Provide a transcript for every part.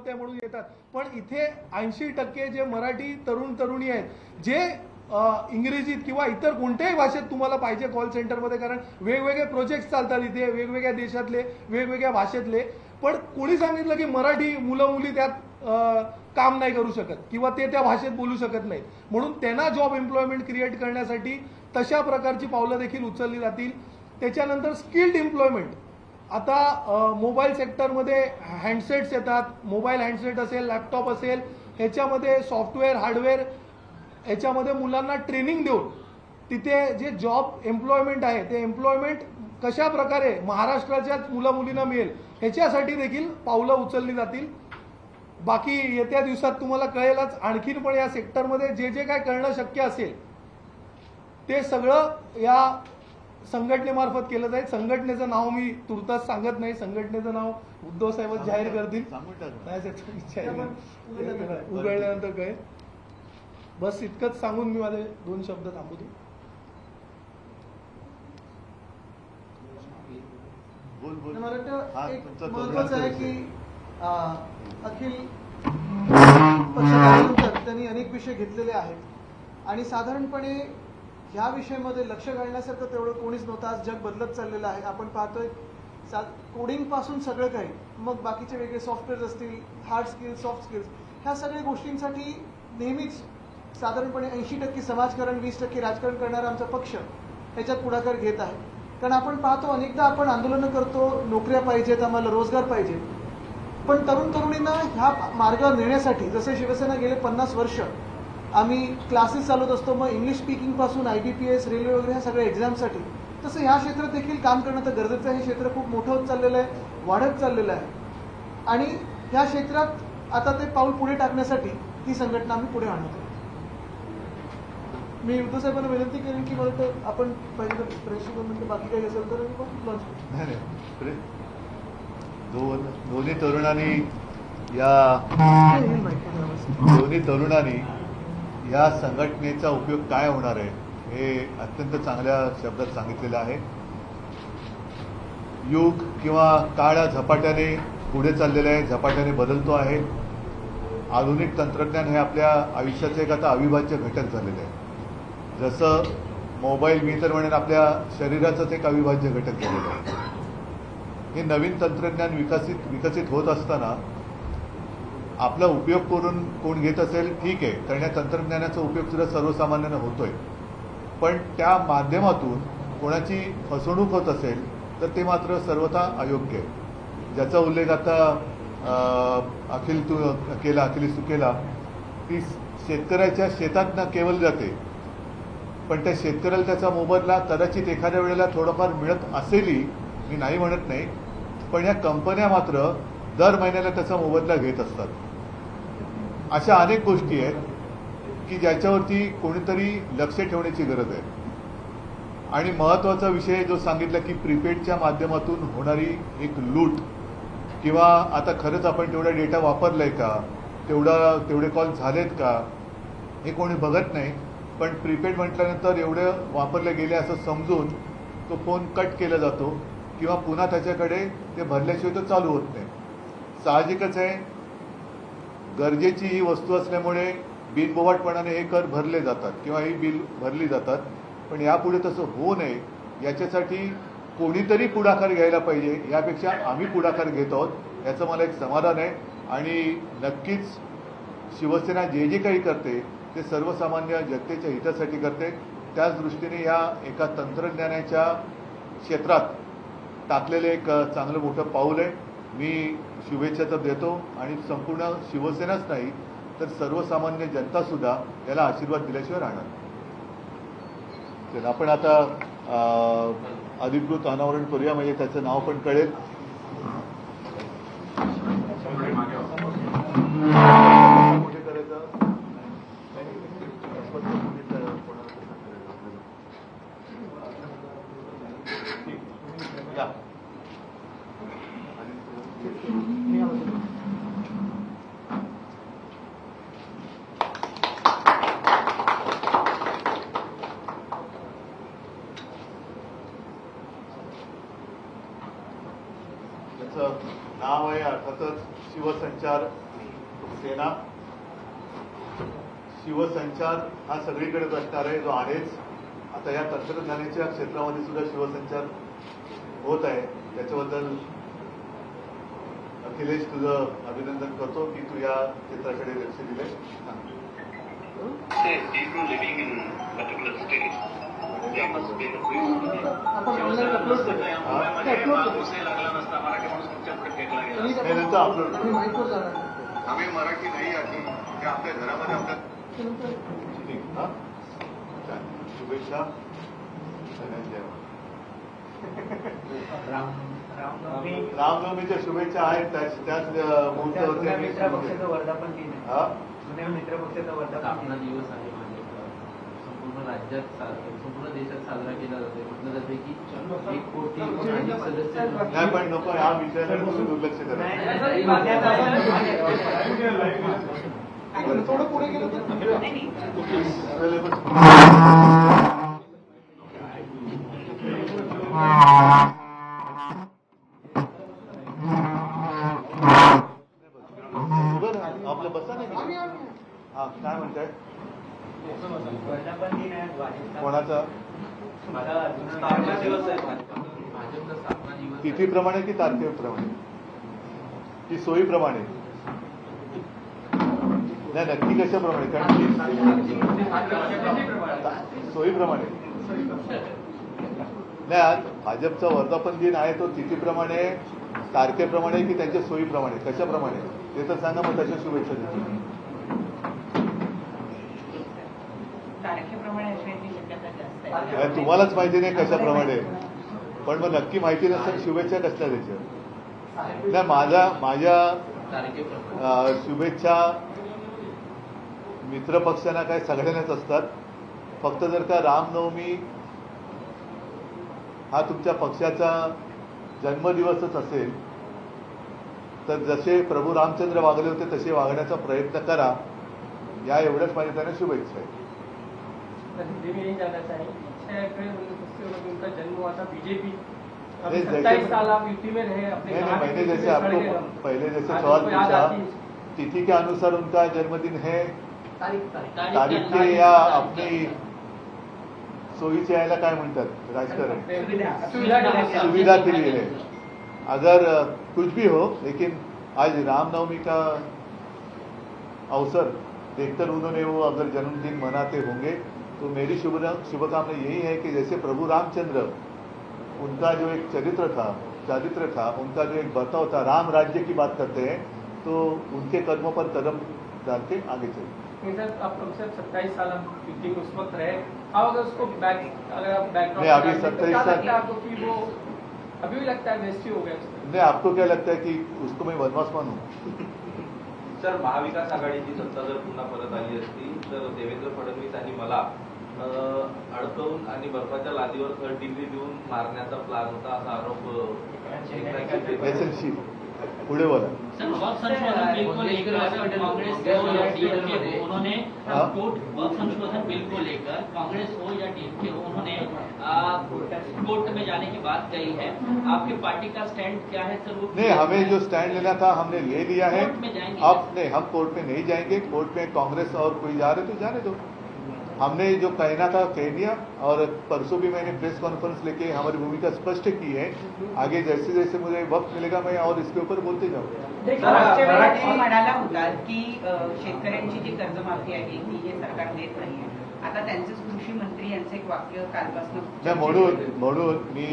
आहे म्हणून येतात, पण इथे 80% जे मराठी तरुण तरुणी आहेत, जे इंग्रजीत किंवा इतर कोणत्याही भाषेत तुम्हाला पाहिजे कॉल सेंटरमध्ये, कारण वेगवेगळे प्रोजेक्ट चालतात इथे, वेगवेगळ्या देशातले, वेगवेगळ्या भाषेतले, पण कोणी सांगितलं की मराठी मुलं मुली त्यात काम नाही करू शकत किंवा ते त्या भाषेत बोलू शकत नाहीत, म्हणून त्यांना जॉब एम्प्लॉयमेंट क्रिएट करण्यासाठी तशा प्रकारची पावलं देखील उचलली जातील. त्याच्यानंतर स्किल्ड एम्प्लॉयमेंट, आता मोबाईल सेक्टरमध्ये हँडसेट्स येतात, मोबाईल हँडसेट असेल, लॅपटॉप असेल, ह्याच्यामध्ये सॉफ्टवेअर हार्डवेअर ह्याच्यामध्ये मुलांना ट्रेनिंग देऊन तिथे जे जॉब एम्प्लॉयमेंट आहे ते एम्प्लॉयमेंट कशा प्रकारे महाराष्ट्राच्याच मुला मुलींना मिळेल ह्याच्यासाठी देखील पावलं उचलली जातील. बाकी येत्या दिवसात तुम्हाला कळेलच, आणखीन पण या सेक्टरमध्ये जे जे काय करणं शक्य असेल ते सगळं या संघटनेमार्फत केलं जाईल. संघटनेचं नाव मी तुर्तास सांगत नाही, संघटनेचं नाव उद्धव साहेबच जाहीर करतील, उघडल्यानंतर कळेल. बस इतकंच सांगून मी माझे 2 शब्द थांबवतो. मला वाटतं एक महत्वाचं आहे की अखिल पक्षानंतर त्यांनी अनेक विषय घेतलेले आहेत आणि साधारणपणे ह्या विषयामध्ये लक्ष घालण्यासारखं तेवढं कोणीच नव्हतं. आज जग बदलत चाललेलं आहे. आपण पाहतोय कोडिंग पासून सगळं काही, मग बाकीचे वेगळे सॉफ्टवेअर्स असतील, हार्ड स्किल्स, सॉफ्ट स्किल्स, ह्या सगळ्या गोष्टींसाठी नेहमीच साधारणपणे 80% समाजकारण, 20% राजकारण करणारा आमचा पक्ष ह्याच्यात पुढाकार घेत आहे. कारण आपण पाहतो अनेकदा आपण आंदोलनं करतो, नोकऱ्या पाहिजेत, आम्हाला रोजगार पाहिजे, पण तरुण तरुणींना ह्या मार्गावर नेण्यासाठी जसे शिवसेना गेले 50 वर्ष आम्ही क्लासेस चालवत असतो, मग इंग्लिश स्पीकिंग पासून IBPS, रेल्वे वगैरे ह्या सगळ्या एक्झामसाठी, तसं ह्या क्षेत्रात देखील काम करणं तर गरजेचं आहे. हे क्षेत्र खूप मोठं होत चाललेलं आहे, वाढत चाललेलं आहे आणि ह्या क्षेत्रात आता ते पाऊल पुढे टाकण्यासाठी ही संघटना आम्ही पुढे आणतो. मी उद्धव साहेबांना विनंती करेन की मला तर आपण पाहिजे तर प्रेस म्हणतो, बाकी काही असेल तर लॉन्च. दोन्ही तरुणांनी या संघटनेचा उपयोग काय होणार आहे हे अत्यंत चांगल्या शब्दात सांगितलेलं आहे. युग किंवा काळ झपाट्याने पुढे चाललेला आहे, झपाट्याने बदलतो आहे. आधुनिक तंत्रज्ञान हे आपल्या आयुष्याचे एक आता अविभाज्य घटक झालेले आहे. जसं मोबाईल, मी तर म्हणेन आपल्या शरीराचंच एक अविभाज्य घटक झालेलं आहे. हे नवीन तंत्रज्ञान विकसित होत असताना आपला उपयोग करून कोण घेत असेल ठीक आहे, कारण या तंत्रज्ञानाचा उपयोग सुद्धा सर्वसामान्यांना होतोय, पण त्या माध्यमातून कोणाची फसवणूक होत असेल तर ते मात्र सर्वथा अयोग्य आहे. ज्याचा उल्लेख आता अखिलेश तू केला, ती शेतकऱ्याच्या शेतात न केवळ जाते, पण त्या शेतकऱ्याला त्याचा मोबदला कदाचित एखाद्या वेळेला थोडंफार मिळत असेलही, मी नाही म्हणत नाही, पण या कंपन्या मात्र दर महिन्याला त्याचा मोबदला घेत असतात. अशा अनेक गोष्टी आहेत की ज्याच्यावरती कोणीतरी लक्ष ठेवण्याची गरज आहे. आणि महत्त्वाचा विषय जो सांगितला की प्रीपेडच्या माध्यमातून होणारी एक लूट, किंवा आता खरंच आपण तेवढा डेटा वापरलाय का, तेवढे कॉल झालेत का, हे कोणी बघत नाही. पण प्रीपेड म्हटल्यानंतर एवढे वापरले गेले असं समजून तो फोन कट केला जातो किंवा पुन्हा त्याच्याकडे ते भरल्याशिवाय तो चालू होत नाही. साहजिकच आहे, गरजेची ही वस्तू असल्यामुळे बिनबोवाटपणाने हे कर भरले जातात किंवा ही बिल भरली जातात, पण यापुढे तसं होऊ नये याच्यासाठी कोणीतरी पुढाकार घ्यायला पाहिजे. यापेक्षा आम्ही पुढाकार घेत आहोत याचं मला एक समाधान आहे. आणि नक्कीच शिवसेना जे जे काही करते ते सर्वसामान्य जनतेच्या हितासाठी करते. त्याच दृष्टीने या एका तंत्रज्ञानाच्या क्षेत्रात टाकलेले एक चांगलं मोठं पाऊल आहे. मी शुभेच्छा तर देतो आणि संपूर्ण शिवसेनाच नाही तर सर्वसामान्य जनतासुद्धा याला आशीर्वाद दिल्याशिवाय राहणार. तर आपण आता अधिकृत अनावरण करूया, म्हणजे त्याचं नाव पण कळेल. शिवसंचार सेना, शिवसंचार हा सगळीकडेच असणार आहे, जो आहेच. आता या तंत्रज्ञानाच्या क्षेत्रामध्ये सुद्धा शिवसंचार होत आहे. त्याच्याबद्दल अखिलेश तुझं अभिनंदन करतो की तू या क्षेत्राकडे लक्ष दिले. आपण ऑनलाईन अपलोड करू. नंतर अपलोड आणि माईकवर जाणार. हमें मराठी नहीं आती क्या आपल्या घरामध्ये आपल्या ठीक. हा शुभेच्छा. धन्यवाद. रामनवमीच्या शुभेच्छा आहेत. त्याच मुहूर्तावरती वर्धापन दिन आहे. हा जुन्या मित्रपक्षाचा वर्धापन दिवस आहे. संपूर्ण राज्यात संपूर्ण देशात साजरा केला जातो. म्हटलं जाते की 1 कोटी अधिक सदस्य नाही, पण नको ह्या विषयाकडे तुम्ही दुर्लक्ष करा. थोडं पुढे गेलं तर आपलं बसा नाही. हा काय म्हणताय? वर्धापन दिन आहे. कोणाचा? स्थापना दिवस आहे. भाजपचा स्थापना दिवस तिथीप्रमाणे की तारखेप्रमाणे की सोयीप्रमाणे? नाही, नक्की कशाप्रमाणे? कारण सोयीप्रमाणे नाही. आज भाजपचा वर्धापन दिन आहे, तो तिथीप्रमाणे, तारखेप्रमाणे की त्यांच्या सोयीप्रमाणे, कशाप्रमाणे ते तर सांगा. मग तशा शुभेच्छा देतो. तारखेप्रमाणे असण्याची शक्यता जास्त आहे. नाही, तुम्हालाच माहिती नाही कशाप्रमाणे, पण मग नक्की माहिती नसेल शुभेच्छा कसल्या द्यायच्या? नाही, माझ्या तारखेप्रमाणे शुभेच्छा मित्रपक्षांना काय सगळ्यांनाच असतात. फक्त जर का रामनवमी हा तुमच्या पक्षाचा जन्मदिवसच असेल तर जसे प्रभू रामचंद्र वागले होते तसे वागण्याचा प्रयत्न करा. या एवढ्याच माझ्या त्यांना शुभेच्छा आहेत. हिंदी में नहीं जाना चाहिए. 6 अप्रैल 1980 में उनका जन्म हुआ था. बीजेपी नहीं, 27 साल आप यूपी में रहे. अपने नहीं, कहा मैंने कि जैसे खड़े आपको हैं हम. पहले जैसे आज सवाल उनको याद पूछा, आती है. तिथि के अनुसार उनका जन्मदिन है, तारीख के तारीख या के अपनी सोयीचे यायला काय म्हणतात राजकारण, सुविधा सुविधा के लिए है. अगर कुछ भी हो, लेकिन आज रामनवमी का अवसर देखकर उन्होंने वो अगर जन्मदिन मनाते होंगे तो मेरी शुभकामना यही है कि जैसे प्रभु रामचंद्र, उनका जो एक चारित्र था, उनका जो एक बर्ताव था, राम राज्य की बात करते हैं तो उनके कदमों पर कदम डाल के आगे चलिए. सर आप कम से कम 27 साल हम यूपी में उस वक्त रहे. अब अगर उसको अगर आप बैकग्राउंड नहीं, अभी 27 साल लगता है आपको कि वो अभी भी लगता है वेस्ट ही हो गया उसका? नहीं, आपको क्या लगता है कि उसको मैं वनवास मानूं? सर, महाविकास आघाडीची सत्ता जर पुन्हा परत आली असती तर देवेंद्र फडणवीस आणि मला अडकवून आणि बर्फाच्या लादीवर 3rd डिग्री देऊन मारण्याचा प्लॅन होता असा आरोप एसएलसी पुढे बोला. सर, वक्त संशोधन बिल को लेकर कांग्रेस हो या डीएमके हो, उन्होंने वक्त संशोधन बिल को लेकर कांग्रेस हो या डीएमके हो, उन्होंने कोर्ट में जाने की बात कही है. आपकी पार्टी का स्टैंड क्या है सर? वो नहीं, हमें जो स्टैंड लेना था हमने ले लिया है. कोर्ट में जाएंगे? अब नहीं, हम कोर्ट में नहीं जाएंगे. कोर्ट में कांग्रेस और कोई जा रहे तो जाने दो. हमने जो कहना था कह दिया, और परसों भी मैंने प्रेस कॉन्फ्रेंस लेके हमारी भूमिका स्पष्ट की है. आगे जैसे जैसे मुझे वक्त मिलेगा मैं और इसके ऊपर बोलते जाऊंगा. मागच्या वेळेस तुम्ही म्हणाला होता की शेतकऱ्यांची जी कर्जमाफी आहे ती हे सरकार देत नाहीये. आता त्यांचेच कृषी मंत्री यांचं एक वाक्य कालपासून नाही, म्हणून मी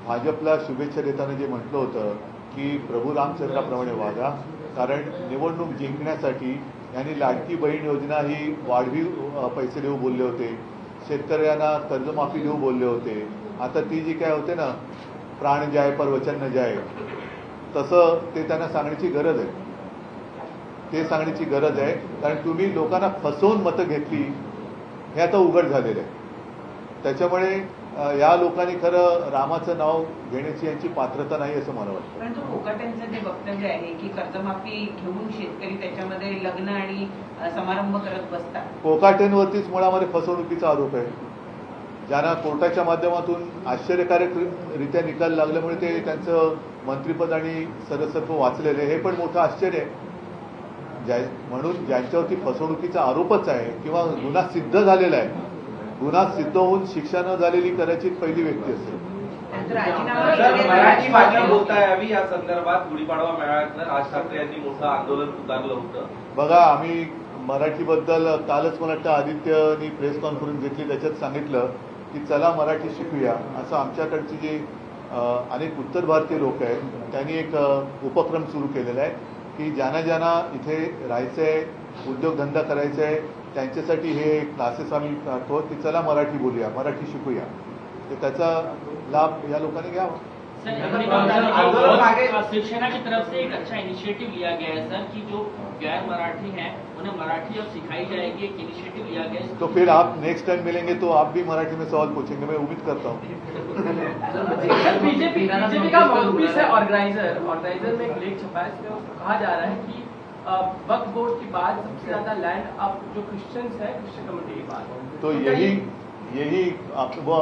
भाजपला शुभेच्छा देताना जे म्हटलं होतं की प्रभू रामचंद्राप्रमाणे वागा. कारण निवडणूक जिंकण्यासाठी यांनी लाडकी बहीण योजना ही वाढवी पैसे देऊ बोलले होते. शेतकऱ्यांना कर्जमाफी देऊ बोलले होते. आता ती जी काय होते ना, प्राण जाय पर वचन न जाय, तसं ते त्यांना सांगण्याची गरज आहे. ते सांगण्याची गरज आहे. कारण तुम्ही लोकांना फसवून मतं घेतली हे आता उघड झालेलं आहे. त्याच्यामुळे या लोकांनी खरं रामाचं नाव घेण्याची यांची पात्रता नाही असं मला वाटतं. परंतु कोकाटेंचं जे वक्तव्य आहे की कर्जमाफी घेऊन शेतकरी त्याच्यामध्ये लग्न आणि समारंभ करत बसतात. कोकाटेंवरतीच मुळामध्ये फसवणुकीचा आरोप आहे. ज्यांना कोर्टाच्या माध्यमातून आश्चर्यकारकरित्या निकाल लागल्यामुळे ते त्यांचं मंत्रिपद आणि सदस्यत्व वाचलेले, हे पण मोठं आश्चर्य आहे. म्हणून ज्यांच्यावरती फसवणुकीचा आरोपच आहे किंवा गुन्हा सिद्ध झालेला आहे, गुन्हा सिद्ध होऊन शिक्षा न झालेली कदाचित पहिली व्यक्ती असेल. सर, मराठी भाषा बोलता यावी या संदर्भात गुढीपाडवा मेळाव्यात राज ठाकरे यांनी मोठं आंदोलन पुकारलं होतं. बघा, आम्ही मराठीबद्दल कालच मला वाटतं आदित्यनी प्रेस कॉन्फरन्स घेतली, त्याच्यात सांगितलं की चला मराठी शिकूया. असं आमच्याकडची जे अनेक उत्तर भारतीय लोक आहेत त्यांनी एक उपक्रम सुरू केलेला आहे की ज्यांना ज्यांना इथे राहायचं आहे, उद्योगधंदा करायचा आहे, त्यांच्यासाठी हे क्लासेस आम्ही करतो की चला मराठी बोलूया, मराठी शिकूया. तर त्याचा लाभ या लोकांनी घ्यावा. सर, शिवसेना की तरफ से एक अच्छा इनिशिएटिव लिया गया है सर कि जो गैर मराठी हैं उन्हें मराठी अब सिखाई जाएगी, एक इनिशिएटिव लिया गया है. तो फिर आप नेक्स्ट टाइम मिलेंगे तो आप भी मराठी में सवाल पूछेंगे, मैं उम्मीद करता हूँ. बीजेपी का माउथपीस है ऑर्गेनाइजर में एक लेख छपा है, इसमें कहा जा रहा है कि वक्फ बोर्ड के बाद सबसे ज्यादा लैंड अब जो क्रिश्चियंस है, क्रिश्चियन कम्युनिटी के बाद. तो यही आप वो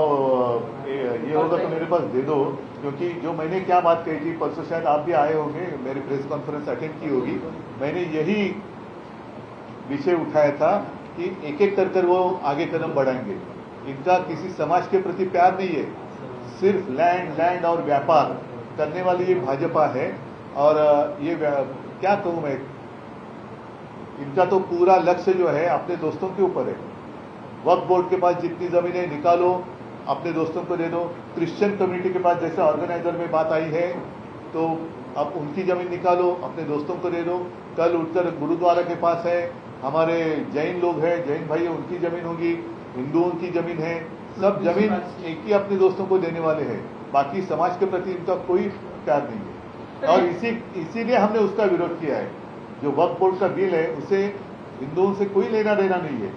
ये होगा तो मेरे पास दे दो, क्योंकि जो मैंने क्या बात कही थी परसों, शायद आप भी आए होंगे, मेरी प्रेस कॉन्फ्रेंस अटेंड की होगी. मैंने यही विषय उठाया था कि एक एक कर वो आगे कदम बढ़ाएंगे. इनका किसी समाज के प्रति प्यार नहीं है, सिर्फ लैंड और व्यापार करने वाली ये भाजपा है. और ये क्या कहूँ मैं, इनका तो पूरा लक्ष्य जो है अपने दोस्तों के ऊपर है. वक्फ बोर्ड के पास जितनी जमीनें निकालो, अपने दोस्तों को दे दो. क्रिश्चियन कम्युनिटी के पास जैसे ऑर्गेनाइजर में बात आई है, तो अब उनकी जमीन निकालो, अपने दोस्तों को दे दो. कल उठकर गुरुद्वारा के पास है, हमारे जैन लोग हैं, जैन भाई है, उनकी जमीन होगी, हिंदुओं की जमीन है, सब जमीन एक ही अपने दोस्तों को देने वाले हैं. बाकी समाज के प्रति इनका कोई प्यार नहीं है. और इसीलिए हमने उसका विरोध किया है. जो वक्फ बोर्ड का बिल है उसे हिंदुओं से कोई लेना देना नहीं है.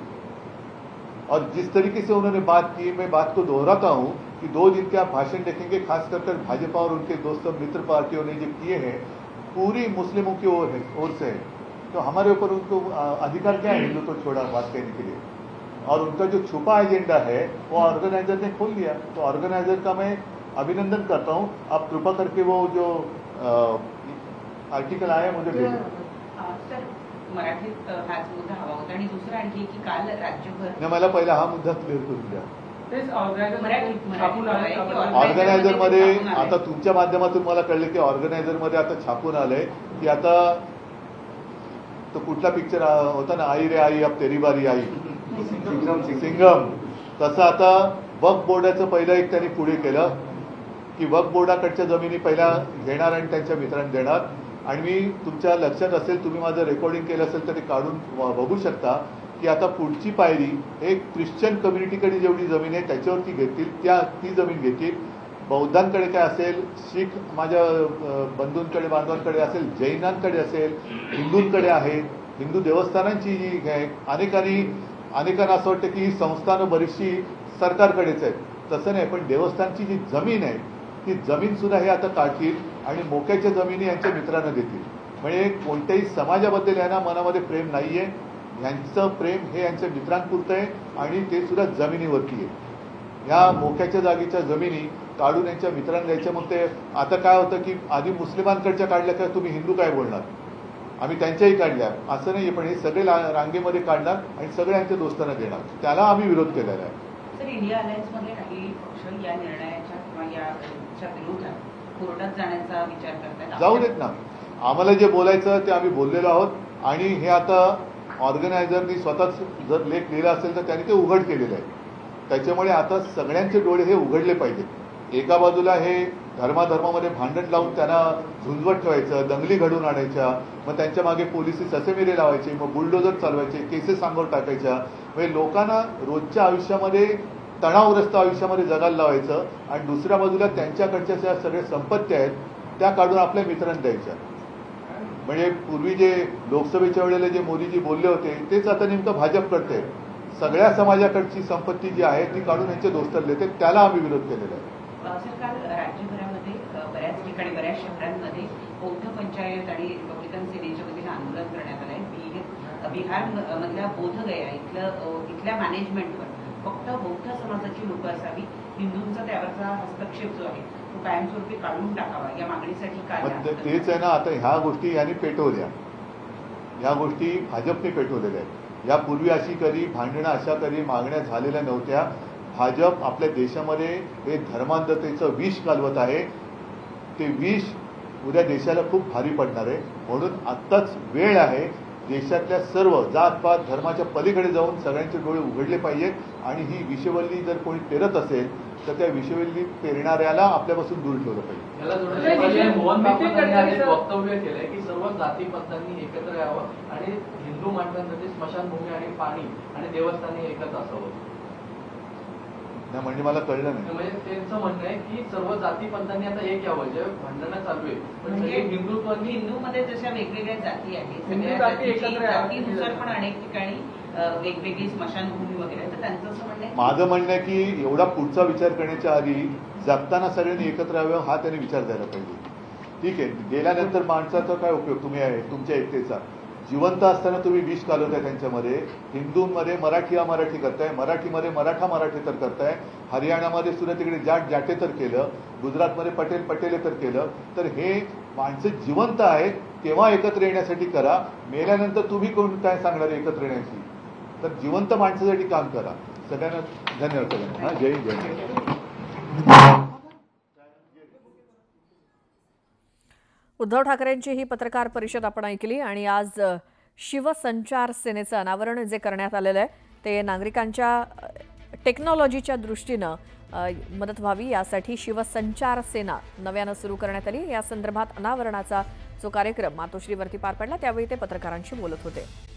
और जिस तरीके से उन्होंने बात की, मैं बात को दोहराता हूं कि 2 दिन के आप भाषण देखेंगे, खासकर भाजपा और उनके दोस्त मित्र पार्टियों ने जो किए हैं, पूरी मुस्लिमों की ओर से है. तो हमारे ऊपर उनको अधिकार क्या है हिंदू को छोड़ा बात कहने के लिए. और उनका जो छुपा एजेंडा है वो ऑर्गेनाइजर ने खोल दिया. तो ऑर्गेनाइजर का मैं अभिनंदन करता हूं. आप कृपा करके वो जो आर्टिकल आया मुझे भेजो. सर, मराठीत हाच मुद्दा हवा होता. आणि दुसरं आणखी की काल राज्यभर नाही, मला पहिला हा मुद्दा क्लिअर करून द्या. तेच ऑर्गेनायझर मराठी ऑर्गनायझर मध्ये आता तुमच्या माध्यमातून मला कळलं की ऑर्गनायझर मध्ये आता छापून आलंय की आता तो कुठला पिक्चर होता ना, आई रे आई अब तेरी बारी आई, सिंगम. तसं आता वक्फ बोर्डाचं पहिलं एक त्यांनी पुढे केलं की वक्फ बोर्डाकडच्या जमिनी पहिल्या घेणार आणि त्यांच्या मित्रांना देणार. आणि मी तुमच्या लक्षात असेल, तुम्ही माझं रेकॉर्डिंग केलं असेल तर ते काढून बघू शकता की आता पुढची पायरी एक क्रिश्चियन कम्युनिटीकडे जेवढी जमीन आहे त्याच्यावरती घेतील, ती जमीन घेतील. बौद्धांकडे काय असेल, शीख माझ्या बंधूंकडे बांधवांकडे असेल, जैनांकडे असेल, हिंदूंकडे आहे, हिंदू देवस्थानांची जी आहे. अनेकांना असं वाटतं की ही संस्थानं बरीचशी सरकारकडेच आहेत. तसं नाही, पण देवस्थानची जी जमीन आहे ती जमीन सुद्धा हे आता काढतील आणि मोक्याच्या जमिनी यांच्या मित्रांना देतील. म्हणजे कोणत्याही समाजाबद्दल यांना मनामध्ये प्रेम नाहीये. यांचं प्रेम हे यांच्या मित्रांपुरतं आहे आणि ते सुद्धा जमिनीवरती आहे. ह्या मोक्याच्या जागेच्या जमिनी काढून यांच्या मित्रांना द्यायच्या. मग ते आता काय होतं की आधी मुस्लिमांकडच्या काढल्या काय, तुम्ही हिंदू काय बोलणार, आम्ही त्यांच्याही काढल्या असं नाही. पण हे सगळे रांगेमध्ये काढणार आणि सगळ्यांच्या दोस्तांना देणार. त्याला आम्ही विरोध केलेला आहे. सर, इंडिया अलायन्समध्ये काही पक्ष या निर्णयाच्या किंवा याच्या विरोधात कोर्टात जाण्याचा विचार करतात. जाऊ देत ना, आम्हाला जे बोलायचं ते आम्ही बोललेलो आहोत. आणि हे आता ऑर्गनायझरनी स्वतःच जर लेख लिहिला असेल तर त्यांनी ते उघड केलेलं आहे. त्याच्यामुळे आता सगळ्यांचे डोळे हे उघडले पाहिजेत. एका बाजूला हे धर्माधर्मामध्ये भांडण लावून त्यांना झुंजवत ठेवायचं, दंगली घडवून आणायच्या, मग त्यांच्या मागे पोलिसी ससेमिरे लावायचे, मग बुलडोजर चालवायचे, केसेस अंगावर टाकायच्या. म्हणजे लोकांना रोजच्या आयुष्यामध्ये तणावग्रस्त आयुष्यामध्ये जगायला लावायचं. आणि दुसऱ्या बाजूला त्यांच्याकडच्या ज्या सगळ्या संपत्ती आहेत त्या काढून आपल्या मित्रांना द्यायच्या. म्हणजे पूर्वी जे लोकसभेच्या वेळेला जे मोदीजी बोलले होते तेच आता नेमकं भाजप करते. सगळ्या समाजाकडची संपत्ती जी आहे ती काढून यांच्या दोस्तांना देते. त्याला आम्ही विरोध केलेला आहे. सर, काल राज्यभरामध्ये बऱ्याच ठिकाणी बऱ्याच शहरांमध्ये बौद्ध पंचायत आणि रिपब्लिकन सेनेच्या वतीनं आंदोलन करण्यात आलं आहे. बिहार मधल्या बोधगया इथल्या मॅनेजमेंटवर फक्त बौद्ध समाजाची लोक असावी, हिंदूंचा त्यावरचा हस्तक्षेप जो आहे तो कायमस्वरूपी काढून टाकावा या मागणीसाठी काय. तेच आहे ना, आता ह्या गोष्टी यांनी पेटवल्या. ह्या गोष्टी भाजपने पेटवलेल्या आहेत. यापूर्वी अशी कधी भांडणं, अशा कधी मागण्या झालेल्या नव्हत्या. भाजप आपल्या देशामध्ये हे धर्मांधतेचं विष घालवत आहे. ते विष उद्या देशाला खूप भारी पडणार आहे. म्हणून आत्ताच वेळ आहे. देशातल्या सर्व जातपात धर्माच्या पलीकडे जाऊन सगळ्यांचे डोळे उघडले पाहिजेत आणि ही विषवल्ली जर कोणी पेरत असेल तर त्या विषवल्ली पेरणाऱ्याला आपल्यापासून दूर ठेवलं पाहिजे. याला जोडण्यासाठी मोहन बाबूंनी आज एक वक्तव्य केलंय की सर्व जाती पंथांनी एकत्र यावं आणि हिंदू माणसांसाठी स्मशानभूमी आणि पाणी आणि देवस्थानी एकच असावं. नाही म्हणजे मला कळलं नाही. म्हणजे त्यांचं म्हणणं आहे की सर्व जाती पंथांनी आता एक यावं, जे भांडणं चालू आहे पण म्हणजे सगळे हिंदुत्वानी हिंदूमध्ये जशा वेगवेगळ्या जाती आहेत, हिंदू सगळ्या जाती एकत्र जातीची- याव्या. जातीनुसार पण अनेक ठिकाणी वेगवेगळी स्मशानभूमी वगैरे आहे. तर त्यांचं असं म्हणणं आहे माझं म्हणणं आहे की एवढा पुढचा विचार करण्याच्या आधी जगताना सगळ्यांनी एकत्र यावं हा त्यांनी विचार द्यायला पाहिजे. ठीक आहे, गेल्यानंतर माणसाचा काय उपयोग तुम्ही आहे तुमच्या एकतेचा. जिवंत असताना तुम्ही विष घालवताय त्यांच्यामध्ये. हिंदूंमध्ये मराठी अमराठी करताय, मराठीमध्ये मराठा मराठी तर करताय, हरियाणामध्ये सुद्धा तिकडे जाट जाटे तर केलं, गुजरातमध्ये पटेल पटेले तर केलं. तर हे माणसं जिवंत आहेत तेव्हा एकत्र येण्यासाठी करा. मेल्यानंतर तुम्ही कोण काय सांगणार एकत्र येण्याची. तर जिवंत माणसासाठी काम करा. सगळ्यांना धन्यवाद. सगळ्यांना हां, जय जय. उद्धव ठाकरेंची ही पत्रकार परिषद आपण ऐकली आणि आज शिवसंचार सेनेचं अनावरण जे करण्यात आलेलं आहे ते नागरिकांच्या टेक्नॉलॉजीच्या दृष्टीनं मदत व्हावी यासाठी शिवसंचार सेना नव्यानं सुरू करण्यात आली. या संदर्भात अनावरणाचा जो कार्यक्रम मातोश्रीवरती पार पडला त्यावेळी ते पत्रकारांशी बोलत होते.